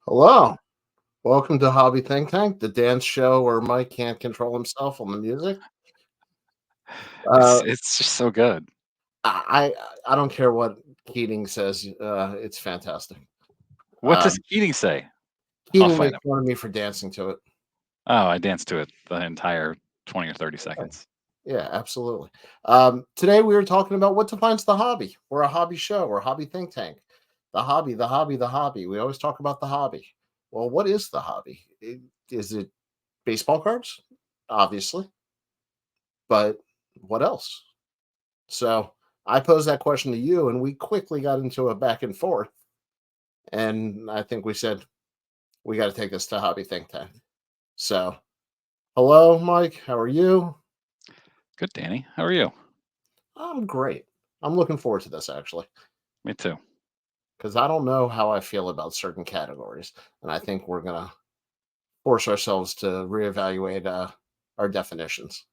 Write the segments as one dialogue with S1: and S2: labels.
S1: Hello. Welcome to Hobby Think Tank, the dance show where Mike can't control himself on the music.
S2: It's
S1: Uh,
S2: it's just so good.
S1: I don't care what Keating says. It's fantastic.
S2: What does
S1: Um,
S2: Keating say? I'll
S1: Keating
S2: fight
S1: makes
S2: him.
S1: fun of me for dancing to it.
S2: Oh, I danced to it the entire 20 or 30
S1: Uh,
S2: seconds.
S1: Yeah, absolutely. Today we were talking about what defines the hobby. We're a hobby show. We're a hobby think tank. The hobby, the hobby, the hobby. We always talk about the hobby. Well, what is the hobby? Is it baseball cards? Obviously, but what else? So I posed that question to you, and we quickly got into a back and forth. And I think we said we got to take this to Hobby Think Tank. So, hello, Mike. How are you?
S2: Good, Danny. How are you?
S1: I'm great. I'm looking forward to this actually,
S2: Me too.
S1: because I don't know how I feel about certain categories, and I think we're gonna force ourselves to reevaluate our definitions.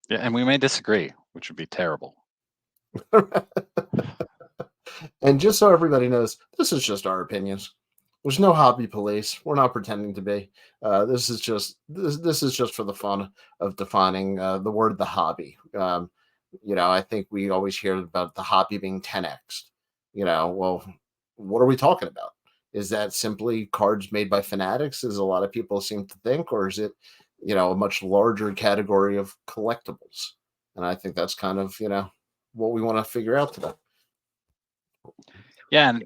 S2: Yeah, and we may disagree, which would be terrible.
S1: And just so everybody knows, this is just our opinions. There's no hobby police. We're not pretending to be. This is just for the fun of defining the word the hobby. I think we always hear about the hobby being 10x. Well, what are we talking about? Is that simply cards made by fanatics, as a lot of people seem to think, or is it, a much larger category of collectibles? And I think that's kind of, what we want to figure out today.
S2: Yeah, and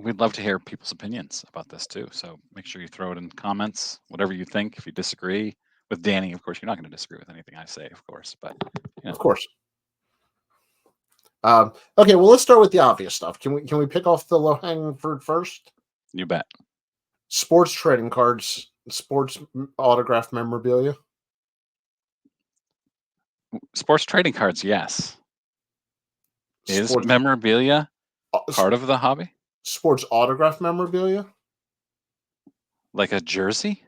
S2: we'd love to hear people's opinions about this too. So make sure you throw it in the comments, whatever you think. If you disagree with Danny, of course, you're not going to disagree with anything I say, of course. But you
S1: Of
S2: know,
S1: course. Okay, well, let's start with the obvious stuff. Can we pick off the low hanging fruit first?
S2: you bet.
S1: Sports trading cards, autograph memorabilia,
S2: Sports trading cards, yes. Is
S1: sports
S2: memorabilia
S1: uh, s-
S2: part of the hobby?
S1: sports autograph memorabilia,
S2: Like a jersey?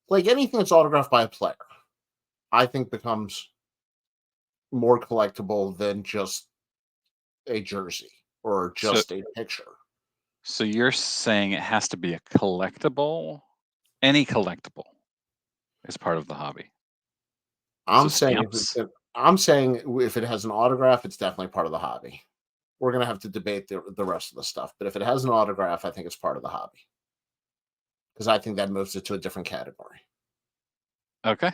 S1: like anything that's autographed by a player, I think becomes more collectible than just a jersey or
S2: So
S1: just a picture.
S2: So you're saying it has to be a collectible? Any collectible is part of the hobby. So
S1: I'm saying
S2: stamps?
S1: I'm saying if it has an autograph, it's definitely part of the hobby. We're gonna have to debate the rest of the stuff, but if it has an autograph, I think it's part of the hobby because I think that moves it to a different category.
S2: Okay.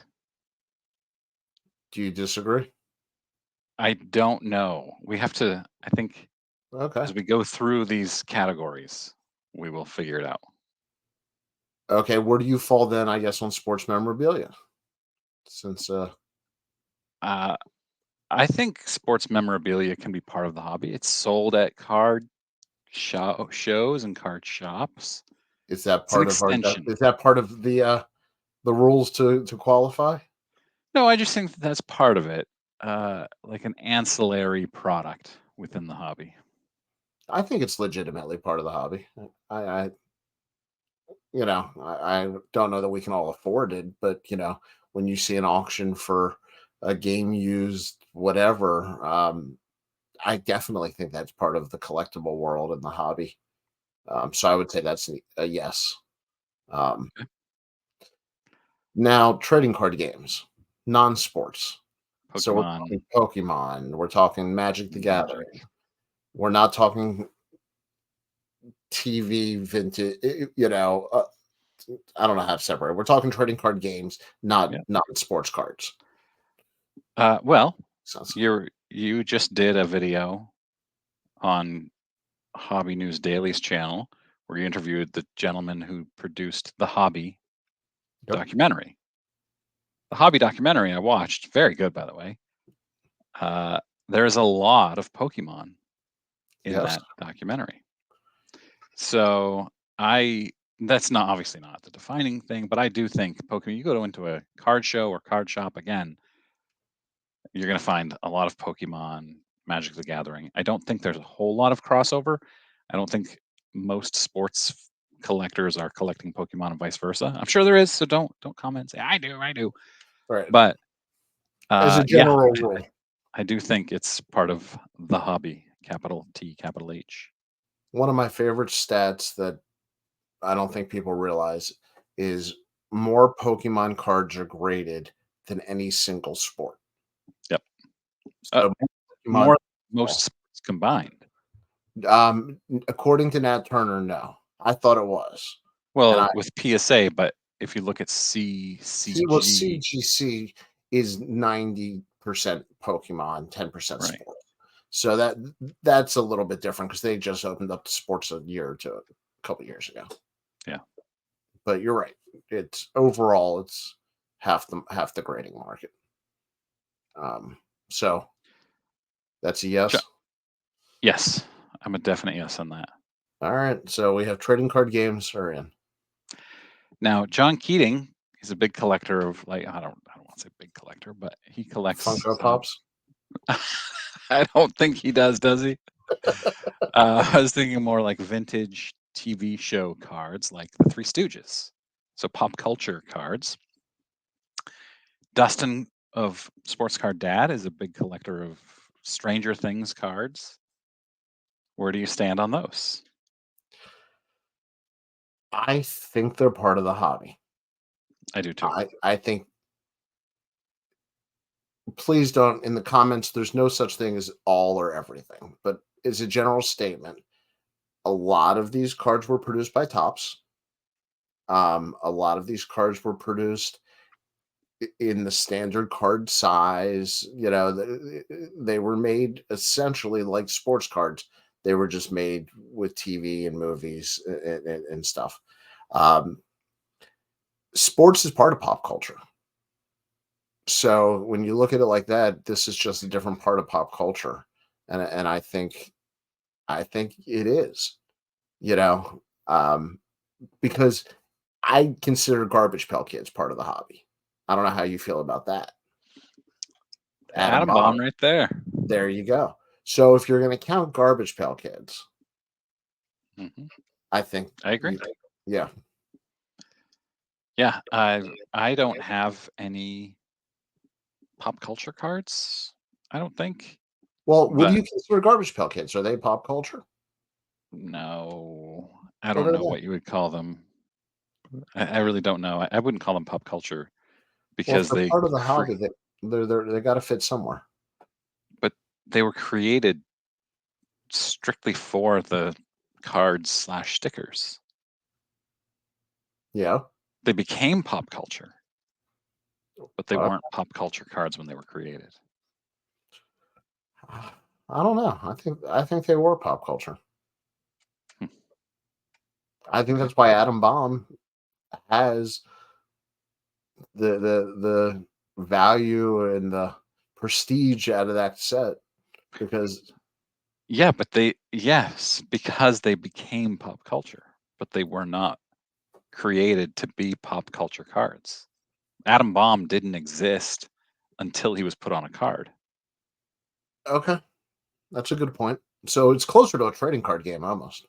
S1: Do you disagree?
S2: I don't know. We have to, I think,
S1: Okay.
S2: as we go through these categories, we will figure it out.
S1: Okay, where do you fall then, I guess, on sports memorabilia? Since
S2: Uh, I think sports memorabilia can be part of the hobby. It's sold at card shows and card shops.
S1: is that
S2: It's an
S1: part of our def
S2: extension.
S1: is that part of the rules to qualify?
S2: No, I just think that that's part of it, like an ancillary product within the hobby.
S1: I think it's legitimately part of the hobby. I I don't know that we can all afford it, but when you see an auction for a game used whatever, I definitely think that's part of the collectible world and the hobby. So I would say that's a yes. Um, Now, trading card games, non-sports. So we're
S2: Pokemon,
S1: talking Pokemon, we're talking Magic the
S2: Magic.
S1: Gathering. We're not talking TV vintage, I don't know how to separate. We're talking trading card games, not
S2: Yeah.
S1: non-sports cards.
S2: Well,
S1: Sounds
S2: you just did a video on Hobby News Daily's channel where you interviewed the gentleman who produced the Hobby
S1: yep.
S2: documentary. The Hobby documentary I watched, very good by the way. Uh, there's a lot of Pokemon in
S1: Yes.
S2: that documentary. So I that's not obviously not the defining thing, but I do think Pokemon. You go into a card show or card shop again, you're going to find a lot of Pokemon, Magic the Gathering. I don't think there's a whole lot of crossover. I don't think most sports collectors are collecting Pokemon and vice versa. I'm sure there is, so don't comment and say I do.
S1: Right.
S2: But
S1: As a
S2: yeah,
S1: general rule,
S2: I do think it's part of the hobby, capital T, capital H.
S1: one of my favorite stats that I don't think people realize is more Pokemon cards are graded than any single sport.
S2: Yep. Uh,
S1: So Pokemon,
S2: more most sports combined.
S1: according to Nat Turner, no. I thought it was. And
S2: Well,
S1: I
S2: with PSA, but if you look at
S1: see well,
S2: CCG,
S1: CGC is 90% Pokemon, 10%
S2: right?
S1: sport. So that's a little bit different because they just opened up the sports a couple years ago.
S2: Yeah.
S1: But you're right. It's overall it's half the grading market. So that's a
S2: Sure.
S1: yes.
S2: Yes, I'm a definite yes on that.
S1: All right. So we have trading card games are in.
S2: Now, John Keating, he's a big collector of like I don't want to say big collector, but he collects.
S1: Funko Pops.
S2: I don't think he does he? I was thinking more like vintage TV show cards, like the Three Stooges. So pop culture cards. Dustin of Sports Card Dad is a big collector of Stranger Things cards. Where do you stand on those?
S1: I think they're part of the hobby.
S2: I do too.
S1: I think please don't in the comments there's no such thing as all or everything, but as a general statement, a lot of these cards were produced by Tops. A lot of these cards were produced in the standard card size. They were made essentially like sports cards. They were just made with TV and movies and stuff. Um, Sports is part of pop culture. So when you look at it like that, this is just a different part of pop culture, and I think it is. You know, because I consider Garbage Pail Kids part of the hobby. I don't know how you feel about that. Adam
S2: Atom
S1: Bomb.
S2: bomb right there.
S1: There you go. So if you're going to count Garbage Pail Kids,
S2: Mhm.
S1: I think,
S2: I agree.
S1: Yeah.
S2: Yeah, I don't have any pop culture cards. I don't think.
S1: Well, what do
S2: But
S1: you consider Garbage Pail Kids? Are they pop culture?
S2: no, I
S1: What
S2: don't
S1: are
S2: know
S1: they?
S2: what you would call them. I really don't know. I wouldn't call them pop culture
S1: Well, if
S2: because
S1: they're
S2: they
S1: part of the hobby, they got to fit somewhere.
S2: but they were created strictly for the cards slash stickers.
S1: Yeah.
S2: They became pop culture, but they
S1: Uh,
S2: weren't pop culture cards when they were created.
S1: I don't know. I think they were pop culture.
S2: Hmm,
S1: I think
S2: okay.
S1: that's why Adam Bomb has the value and the prestige out of that set because
S2: Yeah, but yes, because they became pop culture, but they were not created to be pop culture cards. Atom Bomb didn't exist until he was put on a card.
S1: okay, that's a good point. So it's closer to a trading card game almost.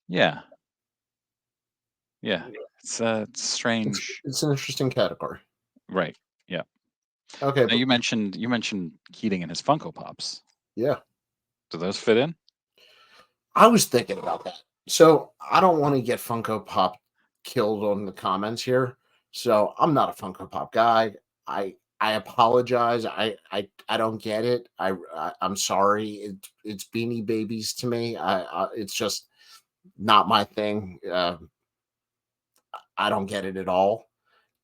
S2: Yeah, yeah. It's
S1: It's
S2: strange.
S1: it's an interesting category.
S2: Right. Yeah.
S1: Okay,
S2: Now
S1: but
S2: you mentioned Keating and his Funko Pops.
S1: yeah,
S2: Do those fit in?
S1: I was thinking about that. So I don't want to get Funko Pop killed on the comments here. So I'm not a Funko Pop guy. I apologize. I don't get it. I'm sorry. It's Beanie Babies to me. It's just not my thing. I don't get it at all.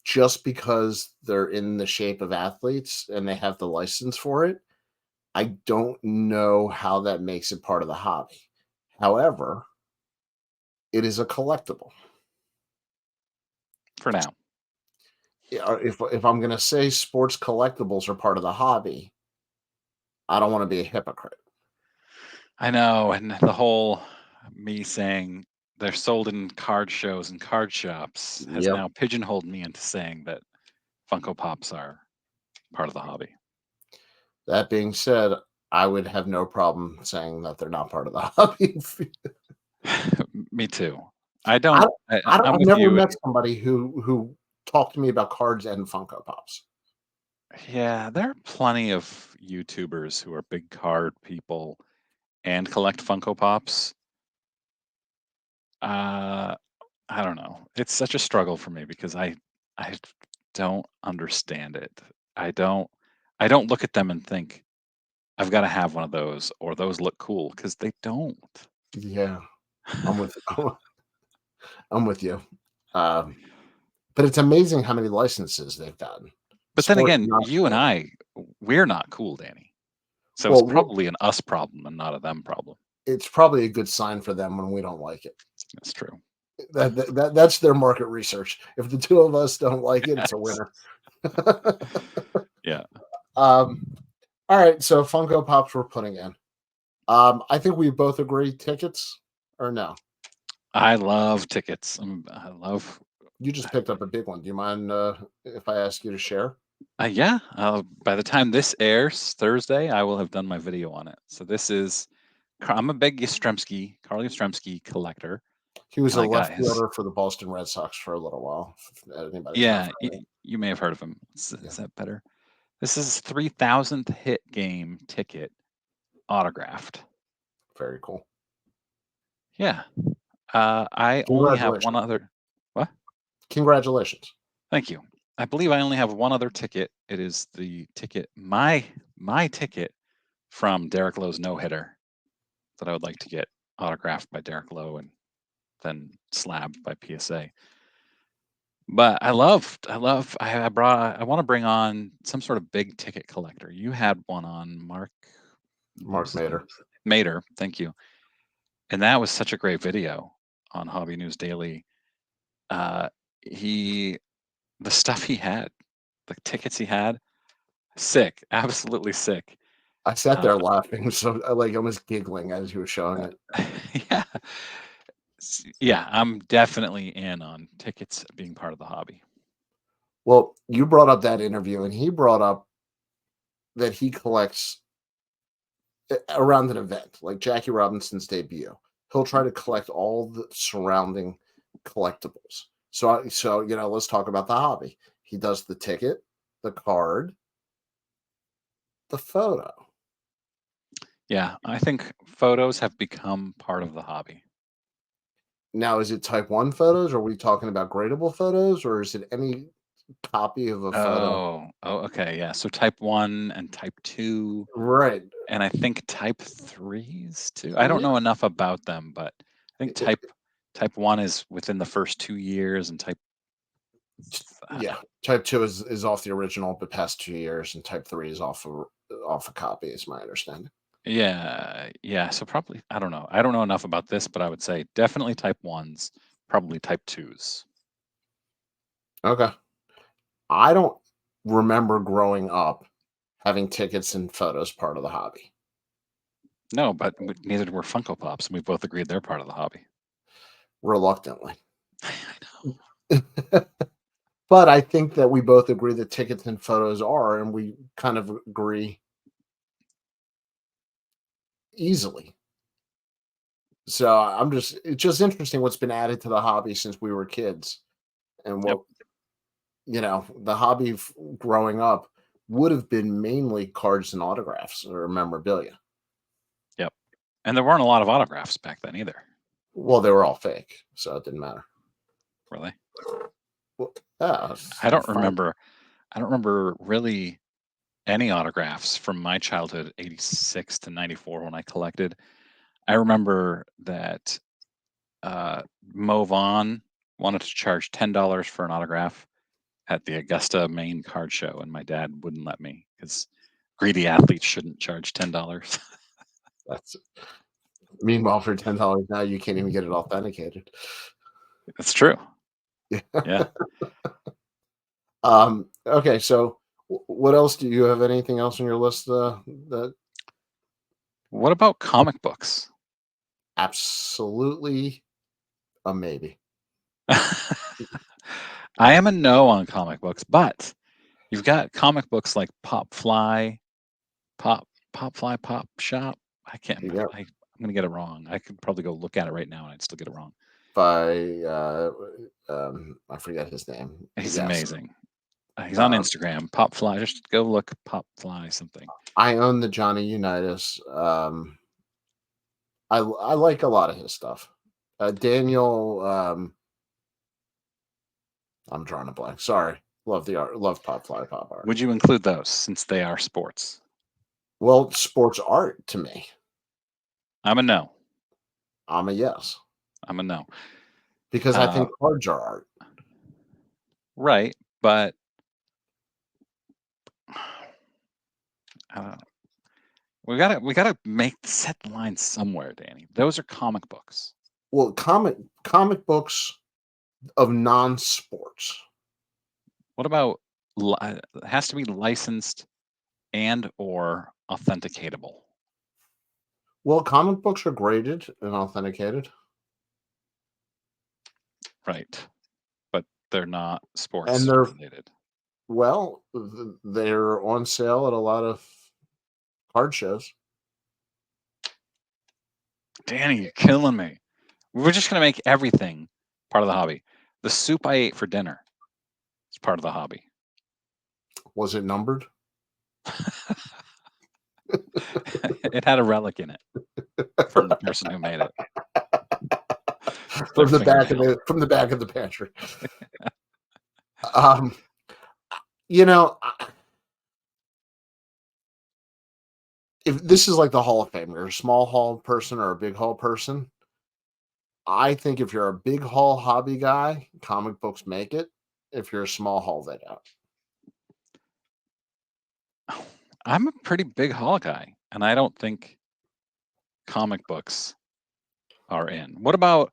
S1: Just because they're in the shape of athletes and they have the license for it, I don't know how that makes it part of the hobby. However, it is a collectible.
S2: For now.
S1: Yeah, if I'm going to say sports collectibles are part of the hobby, I don't want to be a hypocrite.
S2: I know, and the whole me saying they're sold in card shows and card shops has
S1: Yep.
S2: now pigeonholed me into saying that Funko Pops are part of the hobby.
S1: That being said, I would have no problem saying that they're not part of the hobby.
S2: Me too.
S1: I,
S2: I'm
S1: I've
S2: with
S1: never
S2: you.
S1: met somebody who talked to me about cards and Funko Pops.
S2: Yeah, there are plenty of YouTubers who are big card people and collect Funko Pops. I don't know. It's such a struggle for me because I don't understand it. I don't I don't look at them and think I've got to have one of those or those look cool because they don't.
S1: Yeah, I'm with I'm with you. Um, but it's amazing how many licenses they've gotten.
S2: But then
S1: Sports
S2: again,
S1: not
S2: you and
S1: cool.
S2: we're not cool, Danny. So it's
S1: Well,
S2: probably an us problem and not a them problem.
S1: it's probably a good sign for them when we don't like it.
S2: That's true.
S1: That's their market research. If the two of us don't like it, it's a
S2: Yes.
S1: winner.
S2: Yeah.
S1: um, all right, so Funko Pops we're putting in. I think we both agree tickets or no?
S2: I love tickets. I love
S1: You just picked up a big one. Do you mind if I ask you to share?
S2: yeah, by the time this airs Thursday, I will have done my video on it. So this is I'm a big Carl Yastrzemski collector,
S1: He was
S2: and
S1: a
S2: I got
S1: left
S2: his.
S1: fielder for the Boston Red Sox for a little while. If anybody's not
S2: Yeah,
S1: familiar.
S2: you may have heard of him.
S1: Yeah,
S2: Is that better? This is his 3,000th hit game ticket autographed.
S1: very cool.
S2: Yeah. I only have one
S1: Congratulations.
S2: other. What?
S1: Congratulations.
S2: Thank you. I believe I only have one other ticket. It is the ticket, my ticket from Derek Lowe's no hitter that I would like to get autographed by Derek Lowe and then slabbed by PSA. But I want to bring on some sort of big ticket collector. You had one on Mark, what
S1: Mark
S2: was his name?
S1: Mader.
S2: Mater, thank you. And that was such a great video on Hobby News Daily. Uh, he, the stuff he had, the tickets he had, sick, absolutely sick.
S1: I sat
S2: Uh,
S1: there laughing, so I like almost giggling as he was showing it.
S2: yeah, yeah, I'm definitely in on tickets being part of the hobby.
S1: Well, you brought up that interview, and he brought up that he collects around an event like Jackie Robinson's debut. He'll try to collect all the surrounding collectibles. So let's talk about the hobby. He does the ticket, the card, the photo.
S2: Yeah, I think photos have become part of the hobby.
S1: Now, is it type 1 photos? Are we talking about gradable photos, or is it any copy of a photo?
S2: Oh, okay, yeah. So type 1 and type 2,
S1: Right.
S2: and I think type 3s too. I don't
S1: Yeah.
S2: know enough about them, but I think
S1: It-
S2: type 1 is within the first 2 years and
S1: yeah. Type 2 is off the original, but past 2 years, and type 3 is off a copy, is my understanding.
S2: yeah, yeah. So probably I don't know. I don't know enough about this, but I would say definitely type 1s, probably type 2s.
S1: Okay. I don't remember growing up having tickets and photos part of the hobby.
S2: No, but neither were Funko Pops, and we both agreed they're part of the hobby.
S1: Reluctantly.
S2: I know.
S1: But I think that we both agree that tickets and photos are, and we kind of agree easily. So it's just interesting what's been added to the hobby since we were kids, and
S2: Yep.
S1: what the hobby growing up would have been mainly cards and autographs or memorabilia.
S2: Yep. And there weren't a lot of autographs back then either,
S1: Well, they were all fake, so it didn't matter.
S2: really.
S1: Well, yeah,
S2: I don't
S1: fine.
S2: remember I don't remember really any autographs from my childhood, 86 to 94 when I collected. I remember that Mo Vaughn wanted to charge $10 for an autograph at the Augusta, Maine card show, and my dad wouldn't let me because greedy athletes shouldn't charge $10.
S1: That's Meanwhile, for $10 now, you can't even get it authenticated.
S2: That's true.
S1: Yeah.
S2: Yeah.
S1: Okay, so what else do you have? Anything else on your list? That
S2: What about comic books?
S1: absolutely a maybe.
S2: I am a no on comic books, but you've got comic books like Pop Pop Shop. I can't.
S1: Yeah,
S2: I'm gonna get it wrong. I could probably go look at it right now and I'd still get it wrong.
S1: by I forget his name.
S2: He's
S1: Yes,
S2: amazing. He's on
S1: uh,
S2: Instagram. Pop Fly. Just go look Pop Fly something.
S1: I own the Johnny Unitas. I like a lot of his stuff. Daniel. I'm drawing a blank. Sorry. Love the art. Love Pop Fly Pop art.
S2: Would you include those since they are sports?
S1: Well, sports art to me.
S2: I'm a no.
S1: I'm a yes
S2: I'm a no.
S1: because I think cards are art.
S2: Right, but I don't know. We gotta set the line somewhere, Danny. Those are comic books.
S1: Well, comic books of non-sports.
S2: What about it has to be licensed and or authenticatable?
S1: Well, comic books are graded and authenticated.
S2: Right. But they're not sports
S1: And they're
S2: related.
S1: well, they're on sale at a lot of card shows.
S2: Danny, you're killing me. We're just gonna make everything part of the hobby. The soup I ate for dinner is part of the hobby.
S1: Was it numbered?
S2: It had a relic in it from the person who made it.
S1: From the back of the pantry. You know, if this is like the Hall of Fame, you're a small hall person or a big hall person. I think if you're a big hall hobby guy, comic books make it. If you're a small hall, they don't.
S2: I'm a pretty big hall guy, and I don't think comic books are in. What about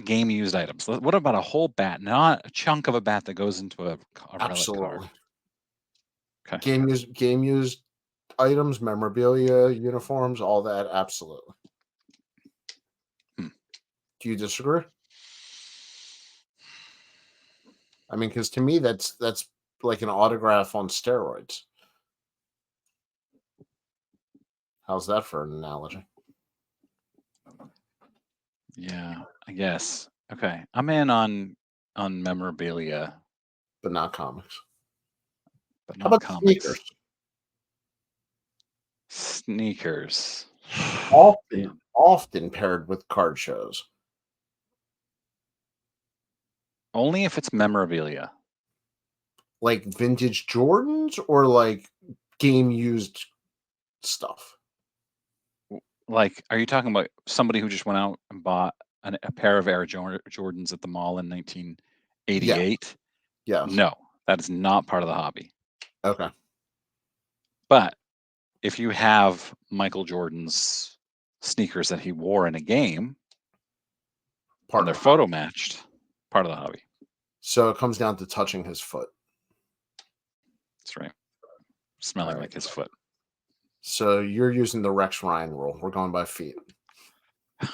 S2: game used items? What about a whole bat, not a chunk of a bat that goes into a relic card?
S1: Absolutely.
S2: Okay.
S1: Game used items, memorabilia, uniforms, all that. Absolutely. Do you disagree? I mean, because to me, that's like an autograph on steroids. How's that for an analogy?
S2: Yeah, I guess. Okay, I'm in on memorabilia,
S1: But not comics.
S2: but
S1: How
S2: not
S1: about
S2: comics.
S1: Sneakers?
S2: Sneakers.
S1: Often paired with card shows.
S2: Only if it's memorabilia.
S1: Like vintage Jordans or like game used stuff?
S2: Like, are you talking about somebody who just went out and bought a pair of Air Jordans at the mall in 1988?
S1: Yes.
S2: No, that is not part of the hobby.
S1: Okay.
S2: But if you have Michael Jordan's sneakers that he wore in a game, and they're photo matched, part of the hobby.
S1: So it comes down to touching his foot.
S2: That's right. Smelling like his foot.
S1: So you're using the Rex Ryan rule. We're going by feet.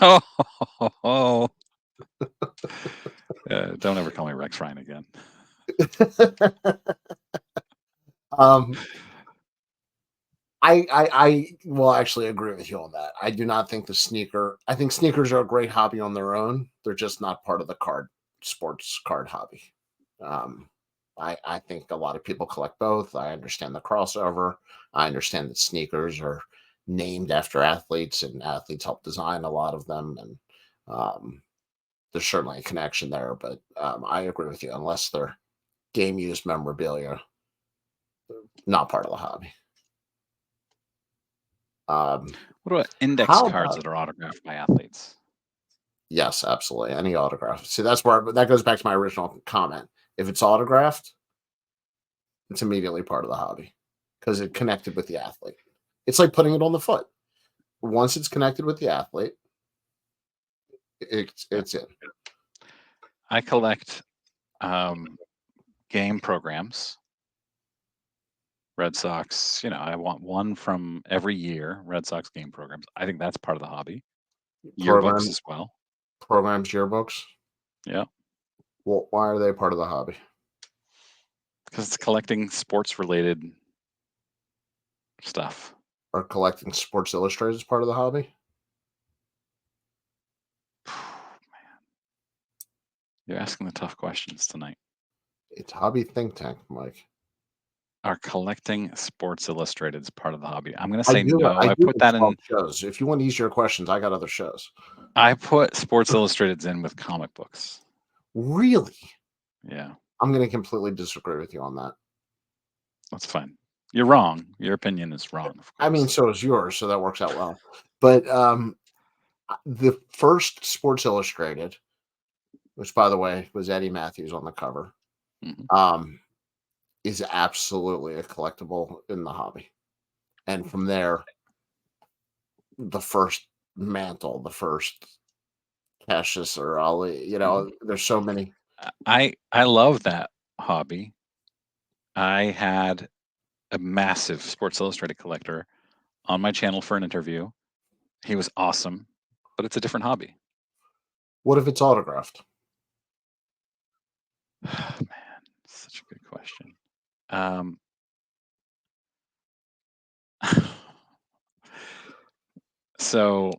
S2: Oh. Don't ever call me Rex Ryan again.
S1: I will actually agree with you on that. I do not think I think sneakers are a great hobby on their own. They're just not part of the sports card hobby. I think a lot of people collect both. I understand the crossover. I understand that sneakers are named after athletes and athletes help design a lot of them. And there's certainly a connection there, but I agree with you. Unless they're game used memorabilia, not part of the hobby.
S2: What about index cards that are autographed by athletes?
S1: Yes, absolutely. Any autograph. See, that goes back to my original comment. If it's autographed, it's immediately part of the hobby because it connected with the athlete. It's like putting it on the foot. Once it's connected with the athlete, it's in.
S2: I collect game programs. Red Sox, I want one from every year. Red Sox game programs. I think that's part of the hobby. Yearbooks as well.
S1: Programs, yearbooks.
S2: Yeah.
S1: Well, why are they part of the hobby?
S2: Because it's collecting sports related stuff.
S1: Are collecting Sports Illustrated as part of the hobby?
S2: Man, you're asking the tough questions tonight.
S1: It's Hobby Think Tank, Mike.
S2: Are collecting Sports Illustrated as part of the hobby? I'm going to say no. I put that in
S1: shows. If you want easier questions, I got other shows.
S2: I put Sports Illustrateds in with comic books.
S1: Really?
S2: Yeah,
S1: I'm going to completely disagree with you on that.
S2: that's fine. You're wrong. Your opinion is wrong, of
S1: I mean,
S2: course.
S1: so is yours, so that works out well. But the first Sports Illustrated, which by the way was Eddie Matthews on the cover,
S2: Mhm.
S1: is absolutely a collectible in the hobby. And from there, the first Mantle, the first Cassius or Ali, there's so many.
S2: I love that hobby. I had a massive Sports Illustrated collector on my channel for an interview. He was awesome, but it's a different hobby.
S1: What if it's autographed?
S2: Man, such a good question. Um, so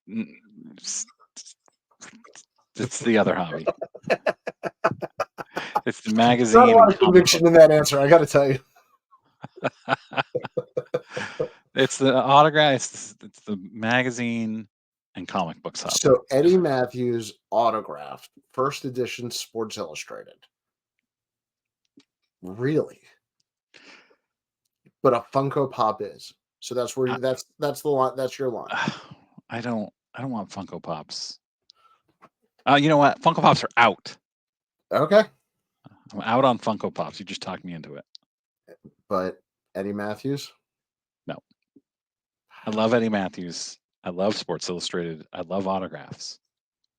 S2: n- s- it's the other hobby. It's the
S1: Not a
S2: magazine
S1: lot
S2: and
S1: of
S2: comic
S1: conviction
S2: book.
S1: in that answer, I got to tell you.
S2: It's the autograph. It's the magazine and comic books hobby.
S1: So Eddie Matthews autographed first edition Sports Illustrated. Really? But a Funko Pop is. So that's where
S2: I,
S1: that's the line. That's your line.
S2: I don't want Funko Pops. You know what? Funko Pops are out.
S1: Okay.
S2: I'm out on Funko Pops. You just talked me into it.
S1: But Eddie Matthews?
S2: No. I love Eddie Matthews. I love Sports Illustrated. I love autographs.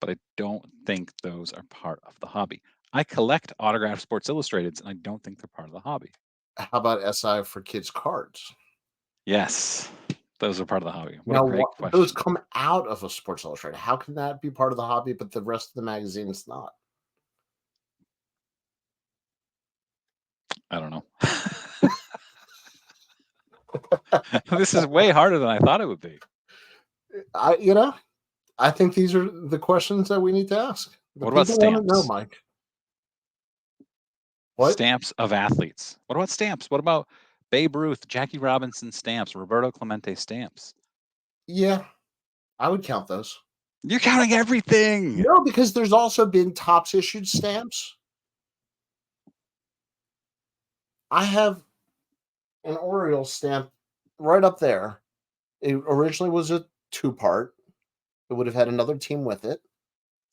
S2: But I don't think those are part of the hobby. I collect autographed Sports Illustrateds, and I don't think they're part of the hobby.
S1: How about SI for kids cards?
S2: Yes, those are part of the hobby. What a
S1: Now,
S2: great
S1: those
S2: question.
S1: come out of a Sports Illustrated. How can that be part of the hobby, but the rest of the magazine is not?
S2: I don't know. This is way harder than I thought it would be.
S1: I think these are the questions that we need to ask. The
S2: What about
S1: people want to know,
S2: stamps?
S1: Mike. What?
S2: Stamps of athletes. What about stamps? What about Babe Ruth, Jackie Robinson stamps, Roberto Clemente stamps?
S1: Yeah, I would count those.
S2: You're counting everything.
S1: No, because there's also been Topps issued stamps. I have an Orioles stamp right up there. It originally was a 2-part. It would have had another team with it,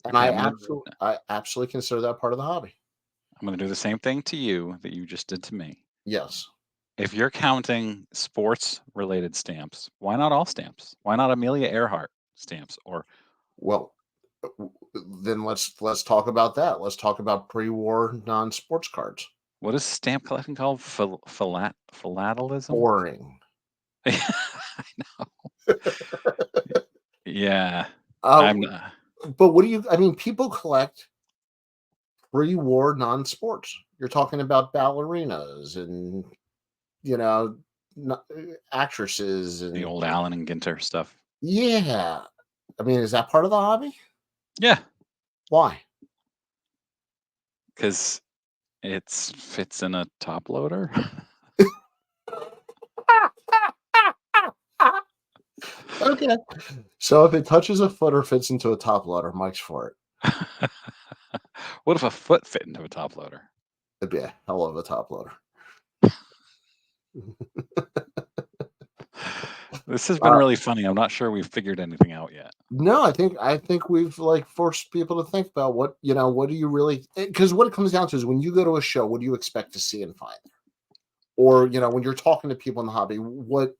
S1: and
S2: Okay,
S1: I absolutely consider that part of the hobby.
S2: I'm gonna do the same thing to you that you just did to me.
S1: Yes.
S2: If you're counting sports related stamps, why not all stamps? Why not Amelia Earhart stamps? Or
S1: Well, then let's talk about that. Let's talk about pre-war non-sports cards.
S2: what is stamp collecting called? Philatalism?
S1: Boring.
S2: I know. Yeah.
S1: Uh,
S2: I'm not.
S1: but what do you? I mean, people collect pre-war non-sports. You're talking about ballerinas and you know actresses
S2: The
S1: and
S2: old Allen and Ginter stuff.
S1: yeah. I mean, is that part of the hobby?
S2: Yeah,
S1: Why?
S2: because it fits in a top loader.
S1: Okay. So if it touches a foot or fits into a top loader, Mike's for it.
S2: What if a foot fit into a top loader?
S1: It'd be a hell of a top loader.
S2: This has been really funny. I'm not sure we've figured anything out yet.
S1: No, I think we've like forced people to think about what do you really, because what it comes down to is when you go to a show, what do you expect to see and find there? Or when you're talking to people in the hobby, what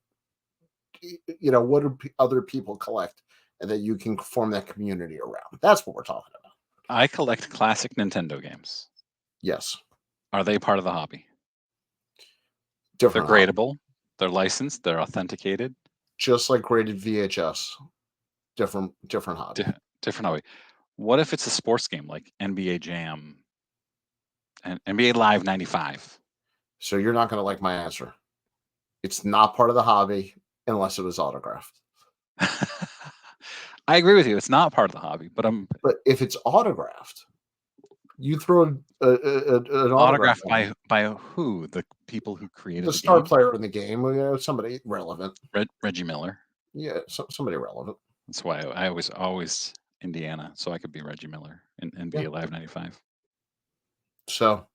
S1: do other people collect and that you can form that community around? That's what we're talking about.
S2: I collect classic Nintendo games.
S1: Yes.
S2: Are they part of the hobby? They're
S1: Different hobby.
S2: gradable. They're licensed. They're authenticated.
S1: Just like graded VHS. Different hobby.
S2: Different hobby. What if it's a sports game like NBA Jam and NBA Live 95?
S1: So you're not going to like my answer. It's not part of the hobby unless it was autographed.
S2: I agree with you. It's not part of the hobby, but
S1: But if it's autographed, you throw an autograph
S2: autographed by who? The people who created
S1: the
S2: the
S1: star
S2: game?
S1: player in the game, somebody relevant.
S2: Reggie Miller.
S1: Yeah, somebody relevant.
S2: That's why I always Indiana, so I could be Reggie Miller and be
S1: Yeah.
S2: Alive 95.
S1: So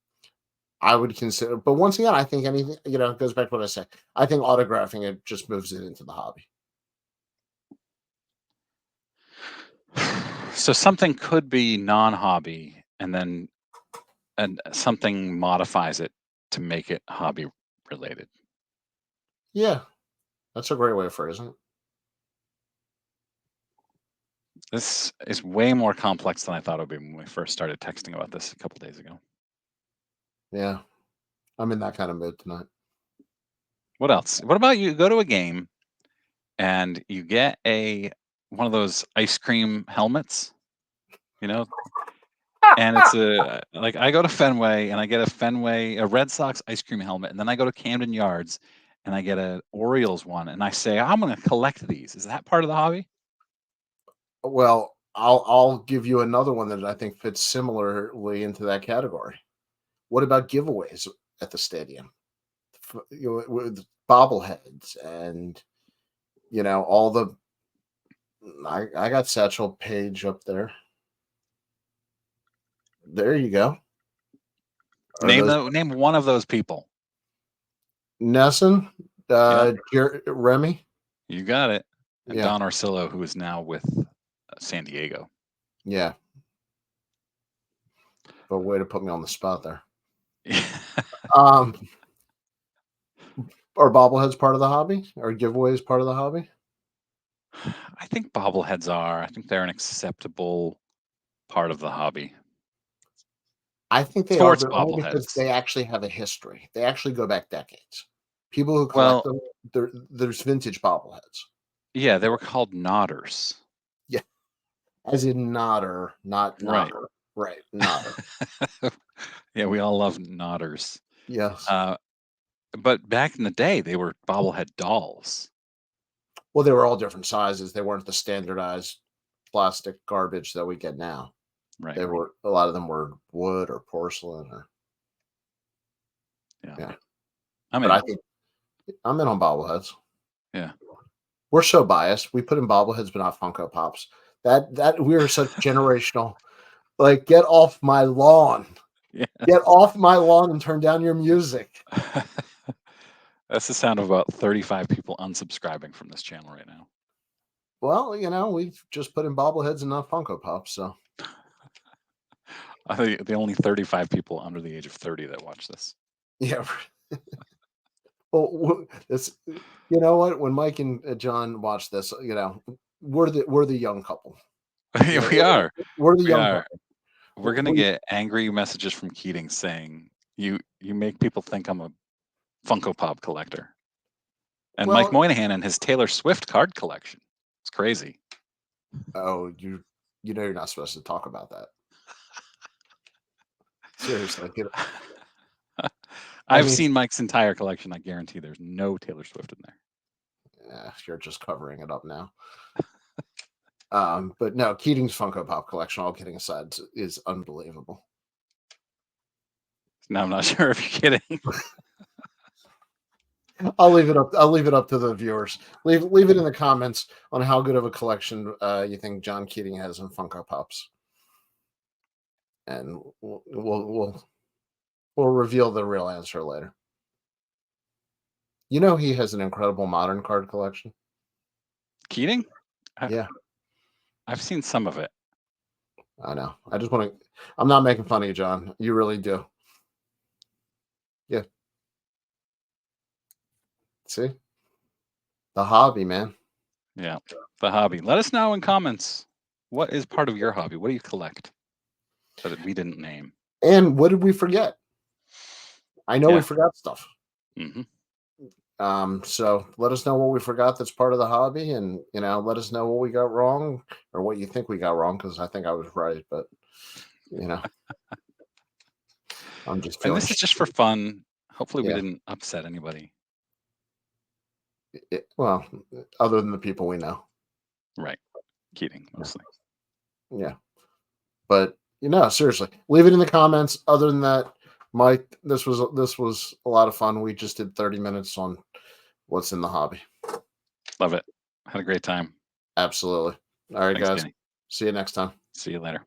S1: I would consider, but once again, I think anything, it goes back to what I said. I think autographing it just moves it into the hobby.
S2: So something could be non-hobby, and something modifies it to make it hobby related.
S1: Yeah, that's a great way of phrasing it.
S2: This is way more complex than I thought it would be when we first started texting about this a couple days ago.
S1: Yeah, I'm in that kind of mood tonight.
S2: What else? What about you go to a game and you get one of those ice cream helmets, you know, and it's like I go to Fenway and I get a Red Sox ice cream helmet, and then I go to Camden Yards and I get an Orioles one, and I say I'm going to collect these. Is that part of the hobby?
S1: Well, I'll give you another one that I think fits similarly into that category. What about giveaways at the stadium? With bobbleheads and all the. I got Satchel Paige up there. There you go. Are those
S2: Name one of those people.
S1: Nesson, Remy?
S2: You got it. And
S1: Yeah,
S2: Don Orsillo, who is now with San Diego.
S1: yeah. But way to put me on the spot there. Um, are bobbleheads part of the hobby? Are giveaways part of the hobby?
S2: I think bobbleheads are. I think they're an acceptable part of the hobby.
S1: I think they are,
S2: Sports
S1: but only because
S2: bobbleheads.
S1: they actually have a history. They actually go back decades. People who collect
S2: Well,
S1: them, there's vintage bobbleheads.
S2: yeah, they were called Nodders.
S1: Yeah, as in nodder, not
S2: Right.
S1: nodder. Right, nodder.
S2: Yeah, we all love Nodders.
S1: Yes.
S2: But back in the day, they were bobblehead dolls.
S1: Well, they were all different sizes. They weren't the standardized plastic garbage that we get now.
S2: Right.
S1: They were a lot of them were wood or porcelain or yeah. But I think I'm in on bobbleheads.
S2: Yeah.
S1: We're so biased. We put in bobbleheads, but not Funko Pops. That we are such generational. Like, get off my lawn.
S2: Yeah.
S1: Get off my lawn and turn down your music.
S2: That's the sound of about 35 people unsubscribing from this channel right now.
S1: Well, we've just put in bobbleheads and not Funko Pops, so.
S2: I think the only 35 people under the age of 30 that watch this.
S1: Yeah. Well, it's you know what? When Mike and John watch this, we're the young couple.
S2: We are.
S1: We're the young couple.
S2: We're gonna get angry messages from Keating saying you make people think I'm a Funko Pop collector. And Mike Moynihan and his Taylor Swift card collection. It's crazy.
S1: Oh, you're not supposed to talk about that. Seriously.
S2: I've seen Mike's entire collection. I guarantee there's no Taylor Swift in there.
S1: Yeah, you're just covering it up now. But no, Keating's Funko Pop collection, all kidding aside, is unbelievable.
S2: Now I'm not sure if you're kidding.
S1: I'll leave it up to the viewers. Leave it in the comments on how good of a collection you think John Keating has in Funko Pops, and we'll reveal the real answer later. He has an incredible modern card collection.
S2: Keating?
S1: Yeah,
S2: I've seen some of it.
S1: I know. I just want to. I'm not making fun of you, John. You really do. Yeah. See? The hobby, man.
S2: Yeah, the hobby. Let us know in comments. What is part of your hobby? What do you collect that we didn't name?
S1: And what did we forget? I know we forgot stuff.
S2: Mm-hmm.
S1: So let us know what we forgot that's part of the hobby, and let us know what we got wrong or what you think we got wrong, because I think I was right, but I'm just feeling.
S2: And this is just for fun. Hopefully, we didn't upset anybody.
S1: Well, other than the people we know,
S2: right? Keating mostly.
S1: Yeah, but seriously, leave it in the comments. Other than that, Mike, this was a lot of fun. We just did 30 minutes on what's in the hobby.
S2: Love it. Had a great time.
S1: Absolutely. All right, guys. See you next time.
S2: See you later.